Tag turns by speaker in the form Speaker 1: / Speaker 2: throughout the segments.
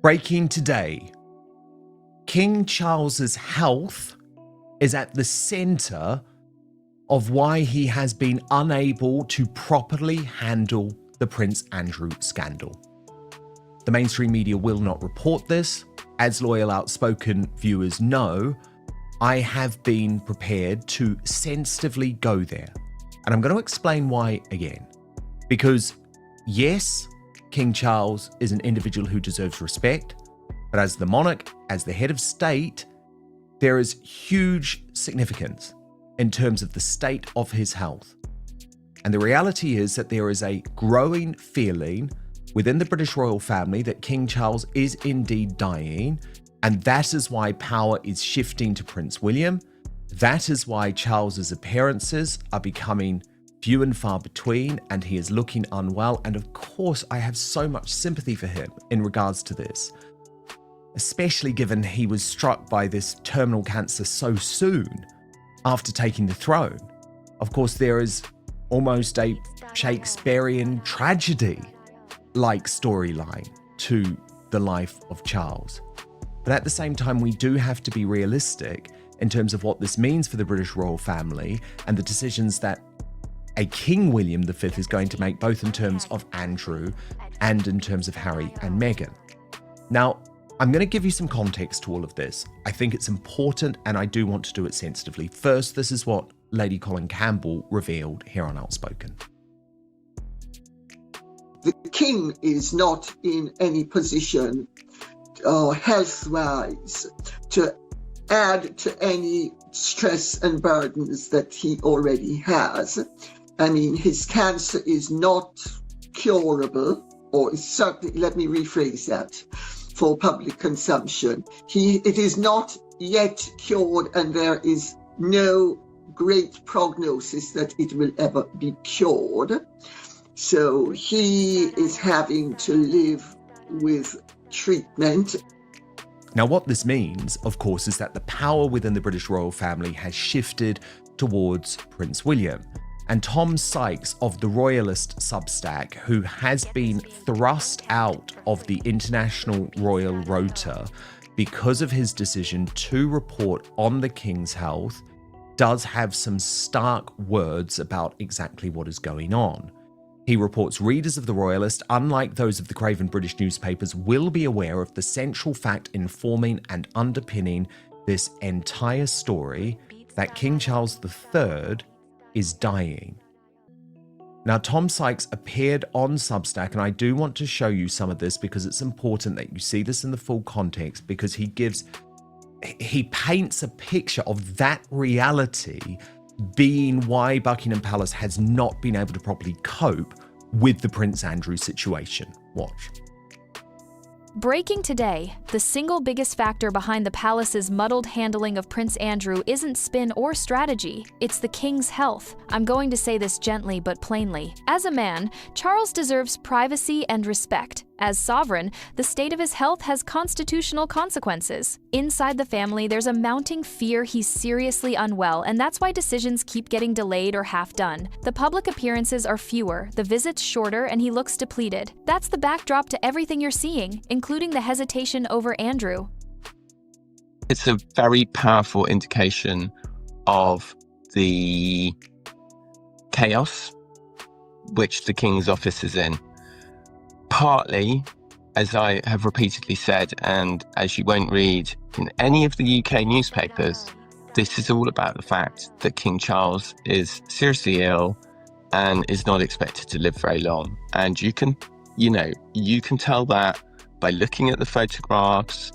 Speaker 1: Breaking today. King Charles's health is at the centre of why he has been unable to properly handle the Prince Andrew scandal. The mainstream media will not report this. As loyal, outspoken viewers know, I have been prepared to sensitively go there. And I'm going to explain why again. Because yes, King Charles is an individual who deserves respect, but as the monarch, as the head of state, there is huge significance in terms of the state of his health. And the reality is that there is a growing feeling within the British royal family that King Charles is indeed dying, and that is why power is shifting to Prince William. That is why Charles's appearances are becoming few and far between, and he is looking unwell. And of course, I have so much sympathy for him in regards to this, especially given he was struck by this terminal cancer so soon after taking the throne. Of course, there is almost a Shakespearean tragedy-like storyline to the life of Charles. But at the same time, we do have to be realistic in terms of what this means for the British royal family and the decisions that a King William V is going to make, both in terms of Andrew and in terms of Harry and Meghan. Now, I'm going to give you some context to all of this. I think it's important, and I do want to do it sensitively. First, this is what Lady Colin Campbell revealed here on Outspoken.
Speaker 2: The King is not in any position health-wise to add to any stress and burdens that he already has. I mean, his cancer is not curable, or is certainly, let me rephrase that, for public consumption. It is not yet cured, and there is no great prognosis that it will ever be cured. So he is having to live with treatment.
Speaker 1: Now, what this means, of course, is that the power within the British royal family has shifted towards Prince William. And Tom Sykes of the Royalist Substack, who has been thrust out of the International Royal Rota because of his decision to report on the King's health, does have some stark words about exactly what is going on. He reports readers of the Royalist, unlike those of the craven British newspapers, will be aware of the central fact informing and underpinning this entire story, that King Charles III is dying. Now, Tom Sykes appeared on Substack, and I do want to show you some of this because it's important that you see this in the full context, because he paints a picture of that reality being why Buckingham Palace has not been able to properly cope with the Prince Andrew situation. Watch.
Speaker 3: Breaking today, the single biggest factor behind the palace's muddled handling of Prince Andrew isn't spin or strategy, it's the King's health. I'm going to say this gently but plainly. As a man, Charles deserves privacy and respect. As sovereign, the state of his health has constitutional consequences. Inside the family, there's a mounting fear he's seriously unwell, and that's why decisions keep getting delayed or half done. The public appearances are fewer, the visits shorter, and he looks depleted. That's the backdrop to everything you're seeing, including the hesitation over Andrew.
Speaker 4: It's a very powerful indication of the chaos which the King's office is in. Partly, as I have repeatedly said, and as you won't read in any of the UK newspapers, this is all about the fact that King Charles is seriously ill and is not expected to live very long. And you can tell that by looking at the photographs,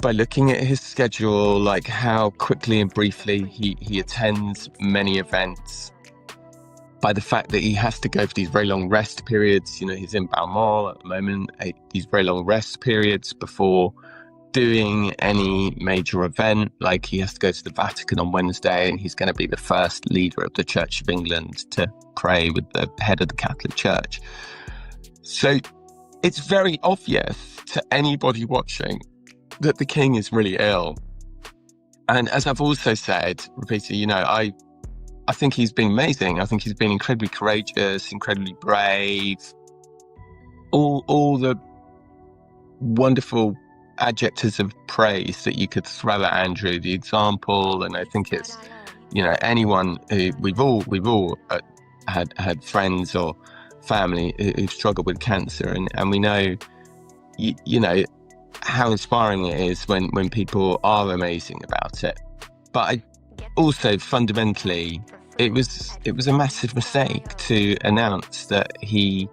Speaker 4: by looking at his schedule, like how quickly and briefly he attends many events, by the fact that he has to go for these very long rest periods. He's in Balmoral at the moment, these very long rest periods before doing any major event. Like, he has to go to the Vatican on Wednesday, and he's going to be the first leader of the Church of England to pray with the head of the Catholic Church. So it's very obvious to anybody watching that the King is really ill. And as I've also said repeatedly, I think he's been amazing. I think he's been incredibly courageous, incredibly brave. All the wonderful adjectives of praise that you could throw at Andrew, the example, and I think it's, anyone who we've all had friends or family who've struggled with cancer, and we know, how inspiring it is when people are amazing about it. But also fundamentally, it was a massive mistake to announce that he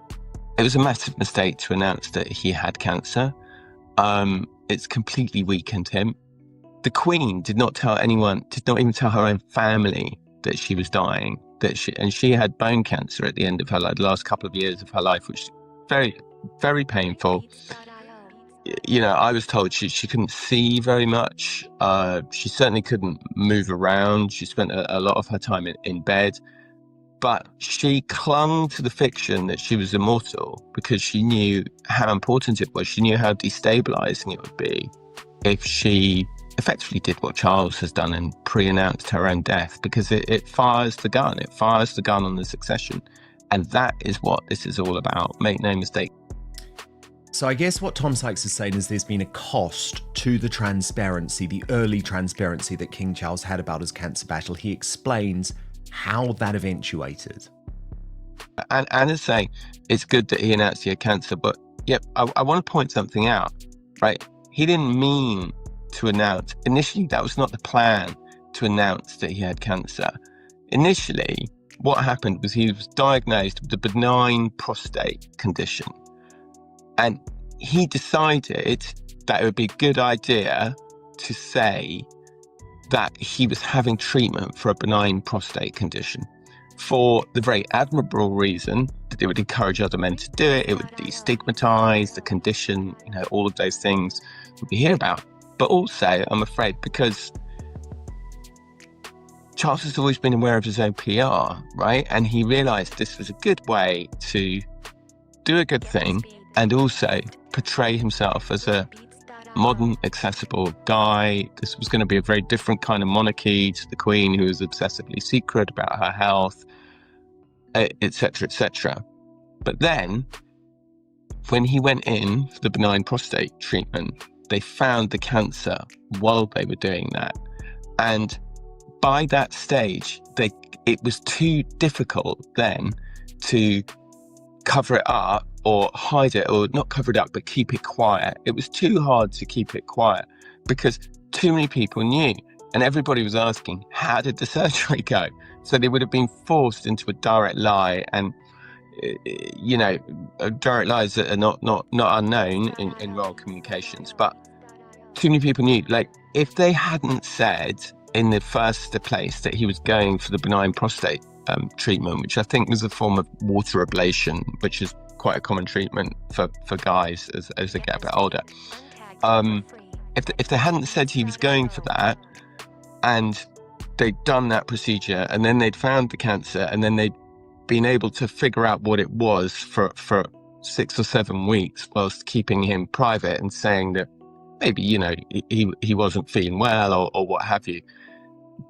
Speaker 4: had cancer. It's completely weakened him. The Queen did not even tell her own family that she was dying, and she had bone cancer at the end of her life, the last couple of years of her life, which is very, very painful. I was told she couldn't see very much. She certainly couldn't move around. She spent a lot of her time in bed. But she clung to the fiction that she was immortal because she knew how important it was. She knew how destabilizing it would be if she effectively did what Charles has done and pre-announced her own death, because it fires the gun. It fires the gun on the succession. And that is what this is all about. Make no mistake.
Speaker 1: So I guess what Tom Sykes is saying is there's been a cost to the transparency, the early transparency that King Charles had about his cancer battle. He explains how that eventuated.
Speaker 4: And Anna's saying it's good that he announced he had cancer, but I want to point something out, right? He didn't mean to announce. Initially, that was not the plan, to announce that he had cancer. Initially, what happened was he was diagnosed with a benign prostate condition. And he decided that it would be a good idea to say that he was having treatment for a benign prostate condition, for the very admirable reason that it would encourage other men to do it. It would destigmatize the condition, all of those things we hear about. But also, I'm afraid, because Charles has always been aware of his own PR, right? And he realized this was a good way to do a good thing and also portray himself as a modern, accessible guy. This was going to be a very different kind of monarchy to the Queen, who was obsessively secret about her health, etc., etc. But then, when he went in for the benign prostate treatment, they found the cancer while they were doing that. And by that stage, it was too difficult then to cover it up or hide it, or not cover it up, but keep it quiet. It was too hard to keep it quiet because too many people knew, and everybody was asking, how did the surgery go? So they would have been forced into a direct lie, and direct lies that are not unknown in royal communications, but too many people knew. Like, if they hadn't said in the first place that he was going for the benign prostate treatment, which I think was a form of water ablation, which is quite a common treatment for guys as they get a bit older. If they hadn't said he was going for that, and they'd done that procedure, and then they'd found the cancer, and then they'd been able to figure out what it was for 6 or 7 weeks, whilst keeping him private and saying that maybe he wasn't feeling well or what have you,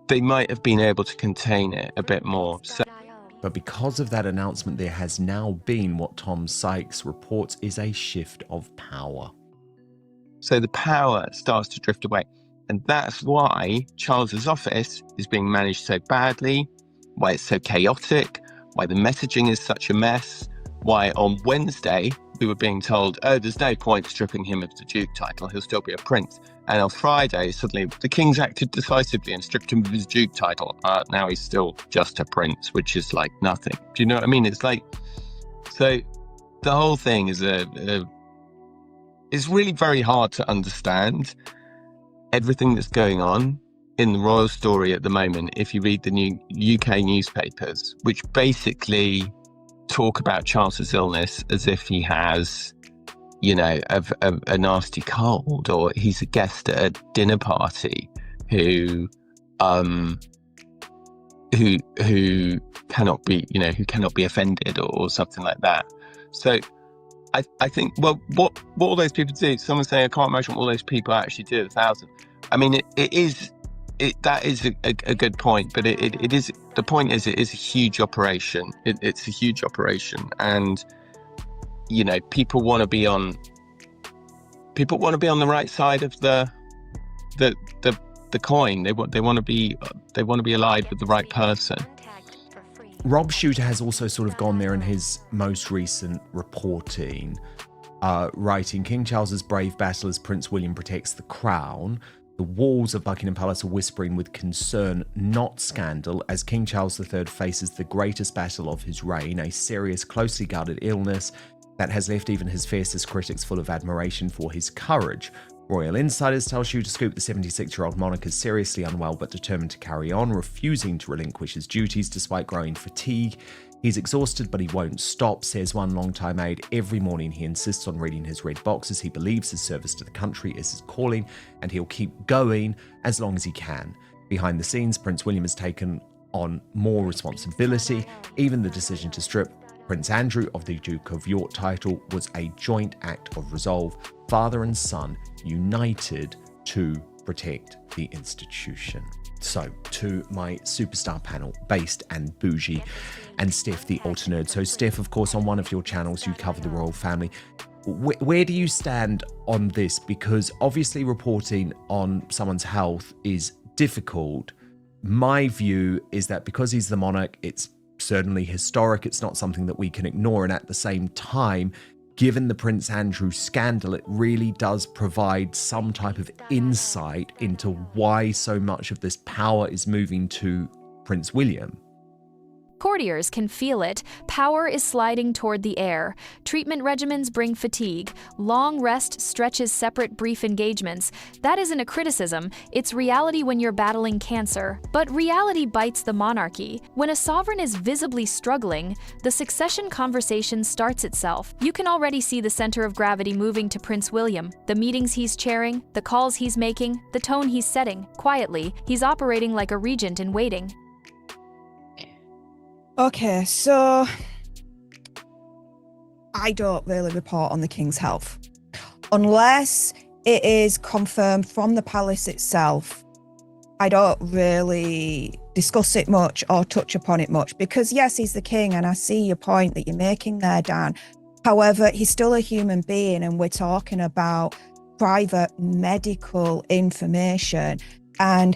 Speaker 4: they might have been able to contain it a bit more.
Speaker 1: But because of that announcement, there has now been what Tom Sykes reports is a shift of power.
Speaker 4: So the power starts to drift away. And that's why Charles's office is being managed so badly, why it's so chaotic, why the messaging is such a mess, why on Wednesday we were being told, oh, there's no point stripping him of the Duke title, he'll still be a prince. And on Friday, suddenly, the King's acted decisively and stripped him of his Duke title. Now he's still just a prince, which is like nothing. Do you know what I mean? It's like, so the whole thing is it's really very hard to understand everything that's going on in the royal story at the moment if you read the new UK newspapers, which basically talk about Charles's illness as if he has a nasty cold, or he's a guest at a dinner party who cannot be offended or something like that. So I think, well, what all those people do, someone's saying, I can't imagine what all those people actually do, 1,000. I mean, that is a good point, but it is, the point is, it is a huge operation. It's a huge operation, and people want to be on people want to be on the right side of the coin. They want to be allied with the right person.
Speaker 1: Rob Shooter has also sort of gone there in his most recent reporting, writing, King Charles's brave battle as Prince William protects the crown. The walls of Buckingham Palace are whispering with concern, not scandal, as King Charles III faces the greatest battle of his reign, a serious, closely guarded illness that has left even his fiercest critics full of admiration for his courage. Royal insiders tell Shooter Scoop the 76-year-old monarch is seriously unwell but determined to carry on, refusing to relinquish his duties despite growing fatigue. He's exhausted, but he won't stop, says one longtime aide. Every morning he insists on reading his red boxes. He believes his service to the country is his calling, and he'll keep going as long as he can. Behind the scenes, Prince William has taken on more responsibility. Even the decision to strip Prince Andrew of the Duke of York title was a joint act of resolve, father and son united to protect the institution. So, to my superstar panel, Based and Bougie, and Steph, the Alter Nerd. So, Steph, of course, on one of your channels, you cover the royal family. Where do you stand on this? Because obviously reporting on someone's health is difficult. My view is that because he's the monarch, it's certainly historic. It's not something that we can ignore. And at the same time, given the Prince Andrew scandal, it really does provide some type of insight into why so much of this power is moving to Prince William.
Speaker 3: Courtiers can feel it. Power is sliding toward the heir. Treatment regimens bring fatigue. Long rest stretches separate brief engagements. That isn't a criticism. It's reality when you're battling cancer. But reality bites the monarchy. When a sovereign is visibly struggling, the succession conversation starts itself. You can already see the center of gravity moving to Prince William. The meetings he's chairing, the calls he's making, the tone he's setting. Quietly, he's operating like a regent in waiting.
Speaker 5: Okay, so I don't really report on the King's health unless it is confirmed from the palace itself. I don't really discuss it much or touch upon it much because yes, he's the king, and I see your point that you're making there, Dan. However, he's still a human being, and we're talking about private medical information, and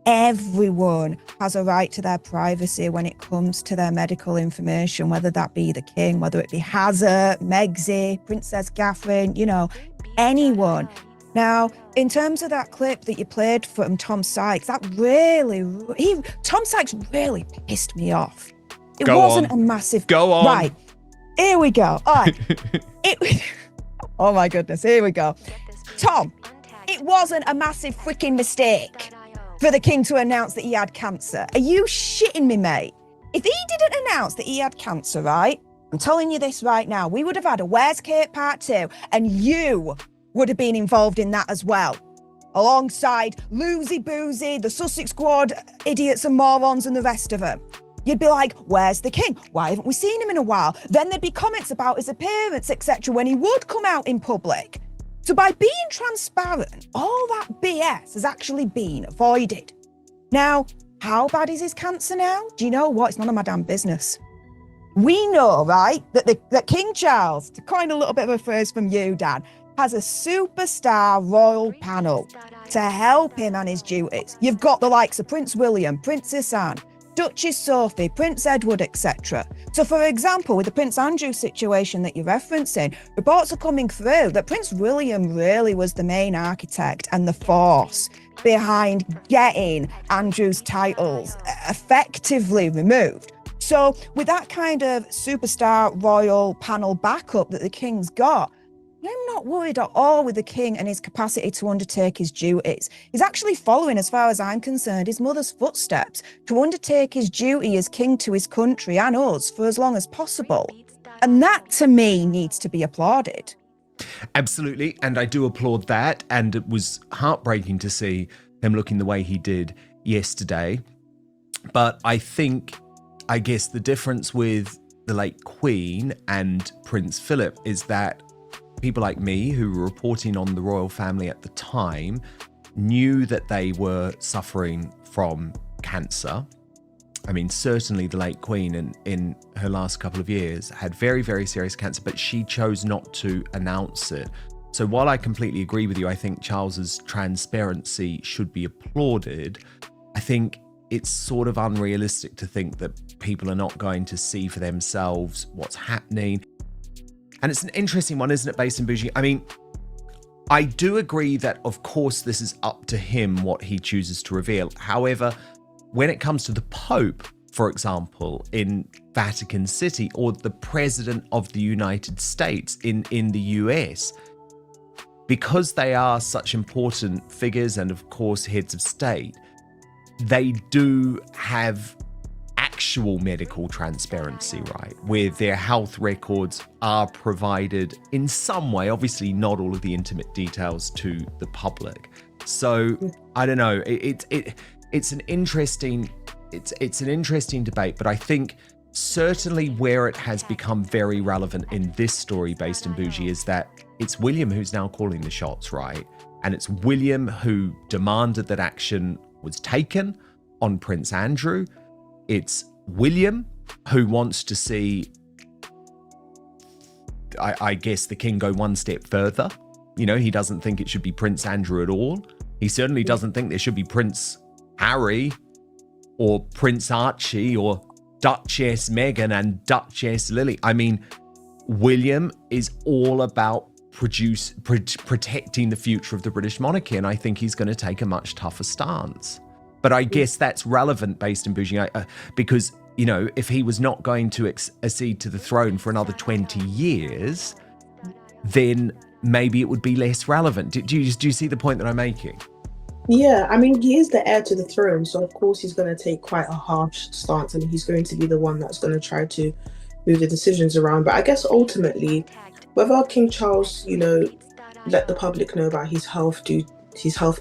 Speaker 5: everyone has a right to their privacy when it comes to their medical information, whether that be the king, whether it be Hazard, Megsy, Princess Catherine, anyone. Now, in terms of that clip that you played from Tom Sykes, Tom Sykes really pissed me off. It wasn't a massive...
Speaker 1: Go on.
Speaker 5: Right, here we go. All right. Oh my goodness, here we go. Tom, it wasn't a massive freaking mistake for the king to announce that he had cancer. Are you shitting me, mate? If he didn't announce that he had cancer, right? I'm telling you this right now, we would have had a Where's Kate Part 2, and you would have been involved in that as well. Alongside Lucy Boozy, the Sussex Squad, idiots and morons, and the rest of them. You'd be like, where's the king? Why haven't we seen him in a while? Then there'd be comments about his appearance, etc., when he would come out in public. So by being transparent, all that BS has actually been avoided. Now, how bad is his cancer now? Do you know what? It's none of my damn business. We know, right, that King Charles, to coin a little bit of a phrase from you, Dan, has a superstar royal panel to help him on his duties. You've got the likes of Prince William, Princess Anne, Duchess Sophie, Prince Edward, etc. So, for example, with the Prince Andrew situation that you're referencing, reports are coming through that Prince William really was the main architect and the force behind getting Andrew's titles effectively removed. So, with that kind of superstar royal panel backup that the king's got, I'm not worried at all with the king and his capacity to undertake his duties. He's actually following, as far as I'm concerned, his mother's footsteps to undertake his duty as king to his country and us for as long as possible. And that, to me, needs to be applauded.
Speaker 1: Absolutely, and I do applaud that, and it was heartbreaking to see him looking the way he did yesterday. But I guess the difference with the late Queen and Prince Philip is that people like me who were reporting on the royal family at the time knew that they were suffering from cancer. I mean, certainly the late Queen in her last couple of years had very, very serious cancer, but she chose not to announce it. So while I completely agree with you, I think Charles's transparency should be applauded. I think it's sort of unrealistic to think that people are not going to see for themselves what's happening. And it's an interesting one, isn't it, based in Bougie? I mean, I do agree that, of course, this is up to him what he chooses to reveal. However, when it comes to the Pope, for example, in Vatican City, or the President of the United States in the US, because they are such important figures and, of course, heads of state, they do have actual medical transparency, right? Where their health records are provided in some way, obviously not all of the intimate details to the public. So I don't know. It's an interesting debate, but I think certainly where it has become very relevant in this story based in Bougie is that it's William who's now calling the shots, right? And it's William who demanded that action was taken on Prince Andrew. It's William who wants to see, I guess, the king go one step further. You know, he doesn't think it should be Prince Andrew at all. He certainly doesn't think there should be Prince Harry or Prince Archie or Duchess Meghan and Duchess Lily. I mean, William is all about protecting the future of the British monarchy, and I think he's going to take a much tougher stance. But I guess that's relevant based in Bougie because, you know, if he was not going to accede to the throne for another 20 years, then maybe it would be less relevant. Do you see the point that I'm making?
Speaker 6: Yeah, I mean, he is the heir to the throne, so of course he's going to take quite a harsh stance, and he's going to be the one that's going to try to move the decisions around. But I guess ultimately, whether King Charles, you know, let the public know about his health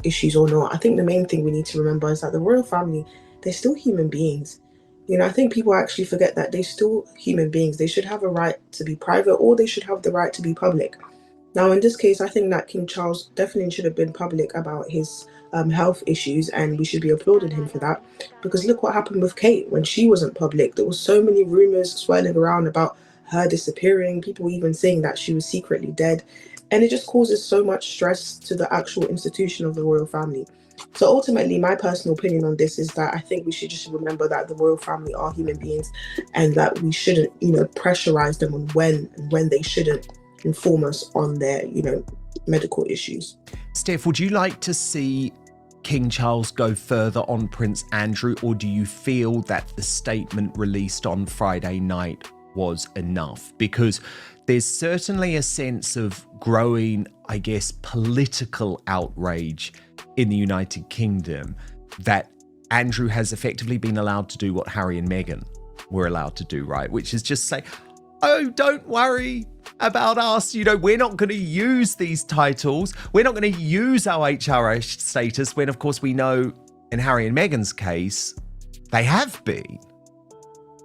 Speaker 6: issues or not, I think the main thing we need to remember is that the royal family, they're still human beings. You know, I think people actually forget that they're still human beings. They should have a right to be private, or they should have the right to be public. Now, in this case, I think that King Charles definitely should have been public about his health issues, and we should be applauding him for that, because look what happened with Kate when she wasn't public. There was so many rumors swirling around about her disappearing, people even saying that she was secretly dead, and it just causes so much stress to the actual institution of the royal family. So ultimately, my personal opinion on this is that I think we should just remember that the royal family are human beings, and that we shouldn't, you know, pressurize them on when they shouldn't inform us on their, you know, medical issues.
Speaker 1: Steph, would you like to see King Charles go further on Prince Andrew, or do you feel that the statement released on Friday night was enough? Because there's certainly a sense of growing, I guess, political outrage in the United Kingdom that Andrew has effectively been allowed to do what Harry and Meghan were allowed to do, right? Which is just say, oh, don't worry about us. You know, we're not going to use these titles. We're not going to use our HRH status, when, of course, we know in Harry and Meghan's case, they have been.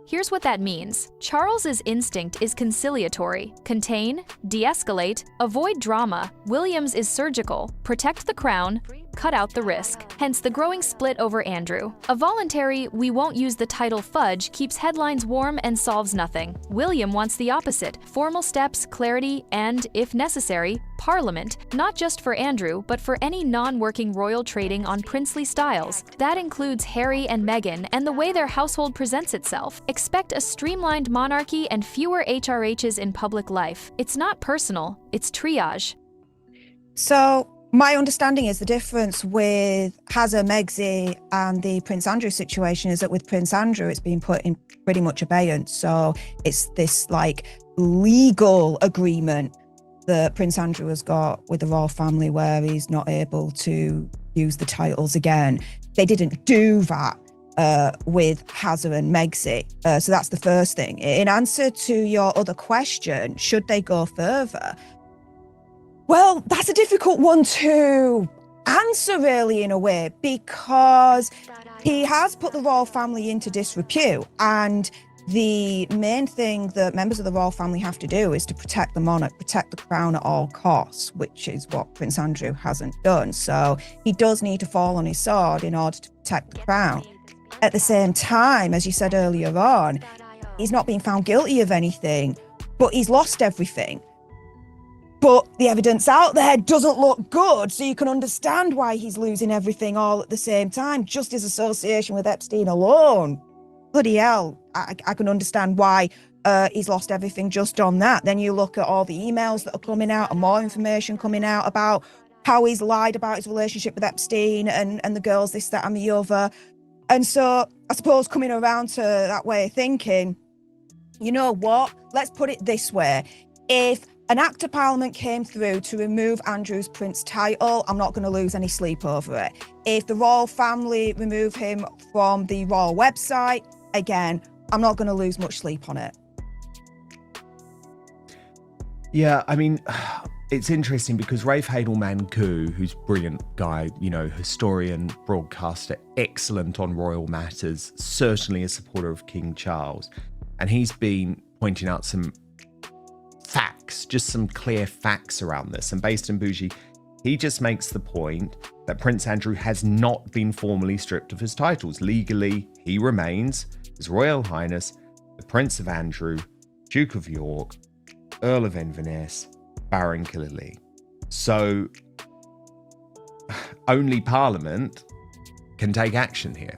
Speaker 3: Here's what that means. Charles's instinct is conciliatory: contain, de-escalate, avoid drama. William's is surgical: protect the crown, cut out the risk. Hence the growing split over Andrew. A voluntary "we won't use the title" fudge keeps headlines warm and solves nothing. William wants the opposite: formal steps, clarity, and, if necessary, Parliament, not just for Andrew, but for any non-working royal trading on princely styles. That includes Harry and Meghan and the way their household presents itself. Expect a streamlined monarchy and fewer HRHs in public life. It's not personal, it's triage.
Speaker 5: So my understanding is the difference with Hazza, Megxi and the Prince Andrew situation is that with Prince Andrew, it's been put in pretty much abeyance. So it's this like legal agreement that Prince Andrew has got with the royal family where he's not able to use the titles again. They didn't do that with Hazza and Megxi. So that's the first thing. In answer to your other question, should they go further? Well, that's a difficult one to answer, really, in a way, because he has put the royal family into disrepute, and the main thing that members of the royal family have to do is to protect the monarch, protect the crown at all costs, which is what Prince Andrew hasn't done. So he does need to fall on his sword in order to protect the crown. At the same time, as you said earlier on, he's not been found guilty of anything, but he's lost everything. But the evidence out there doesn't look good, so you can understand why he's losing everything all at the same time, just his association with Epstein alone. Bloody hell, I can understand why he's lost everything just on that. Then you look at all the emails that are coming out and more information coming out about how he's lied about his relationship with Epstein and the girls, this, that, and the other. And so I suppose coming around to that way of thinking, you know what? Let's put it this way. If an Act of Parliament came through to remove Andrew's Prince title, I'm not going to lose any sleep over it. If the royal family remove him from the royal website, again, I'm not going to lose much sleep on it.
Speaker 1: Yeah, I mean, it's interesting because Rafe Hadelman-Koo, who's a brilliant guy, you know, historian, broadcaster, excellent on royal matters, certainly a supporter of King Charles. And he's been pointing out some facts, just some clear facts around this. And based on Bougie, he just makes the point that Prince Andrew has not been formally stripped of his titles. Legally, he remains His Royal Highness, the Prince of Andrew, Duke of York, Earl of Inverness, Baron Killalea. So only Parliament can take action here.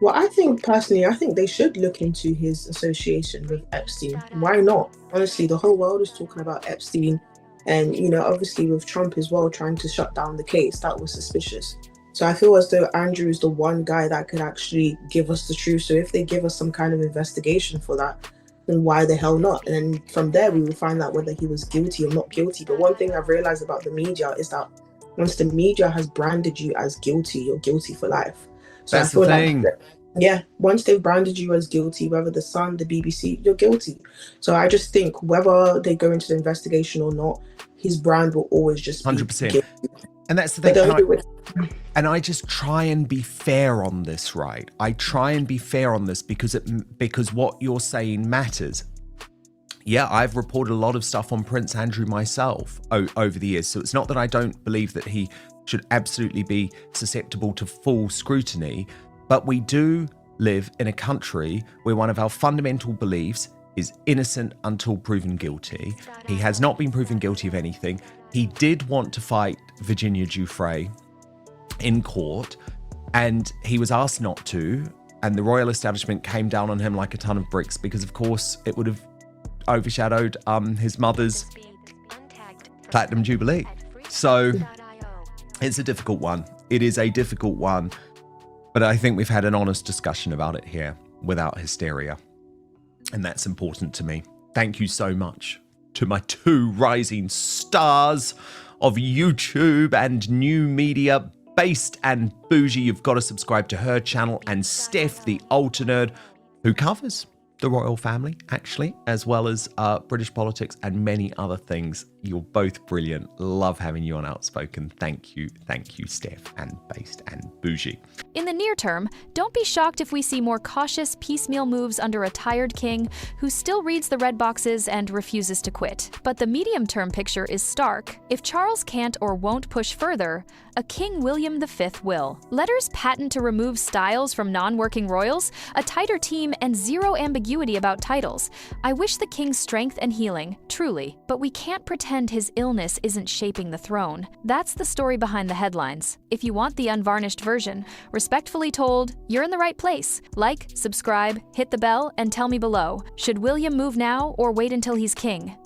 Speaker 6: Well, I think personally, I think they should look into his association with Epstein. Why not? Honestly, the whole world is talking about Epstein. And, you know, obviously with Trump as well trying to shut down the case, that was suspicious. So I feel as though Andrew is the one guy that could actually give us the truth. So if they give us some kind of investigation for that, then why the hell not? And then from there, we will find out whether he was guilty or not guilty. But one thing I've realized about the media is that once the media has branded you as guilty, you're guilty for life. So
Speaker 1: that's the thing.
Speaker 6: Yeah, once they've branded you as guilty, whether the Sun, the BBC, you're guilty. So I just think whether they go into the investigation or not, his brand will always just be
Speaker 1: 100%.
Speaker 6: guilty.
Speaker 1: And that's the thing. And I just try and be fair on this, right? I try and be fair on this because what you're saying matters. Yeah, I've reported a lot of stuff on Prince Andrew myself over the years. So it's not that I don't believe that he should absolutely be susceptible to full scrutiny, but we do live in a country where one of our fundamental beliefs is innocent until proven guilty. He has not been proven guilty of anything. He did want to fight Virginia Giuffre in court, and he was asked not to, and the royal establishment came down on him like a ton of bricks because, of course, it would have overshadowed his mother's Platinum Jubilee. So it's a difficult one. It is a difficult one, but I think we've had an honest discussion about it here without hysteria, and that's important to me. Thank you so much to my two rising stars of YouTube and new media, Based and Bougie. You've got to subscribe to her channel, and Steph, the Ultra Nerd, who covers the royal family, actually, as well as British politics and many other things. You're both brilliant. Love having you on Outspoken. Thank you, Steph and Based and Bougie.
Speaker 3: In the near term, don't be shocked if we see more cautious, piecemeal moves under a tired king who still reads the red boxes and refuses to quit. But the medium-term picture is stark. If Charles can't or won't push further, a King William V will. Letters patent to remove styles from non-working royals, a tighter team, and zero ambiguity about titles. I wish the king's strength and healing, truly, but we can't pretend his illness isn't shaping the throne. That's the story behind the headlines. If you want the unvarnished version, respectfully told, you're in the right place. Like, subscribe, hit the bell, and tell me below. Should William move now or wait until he's king?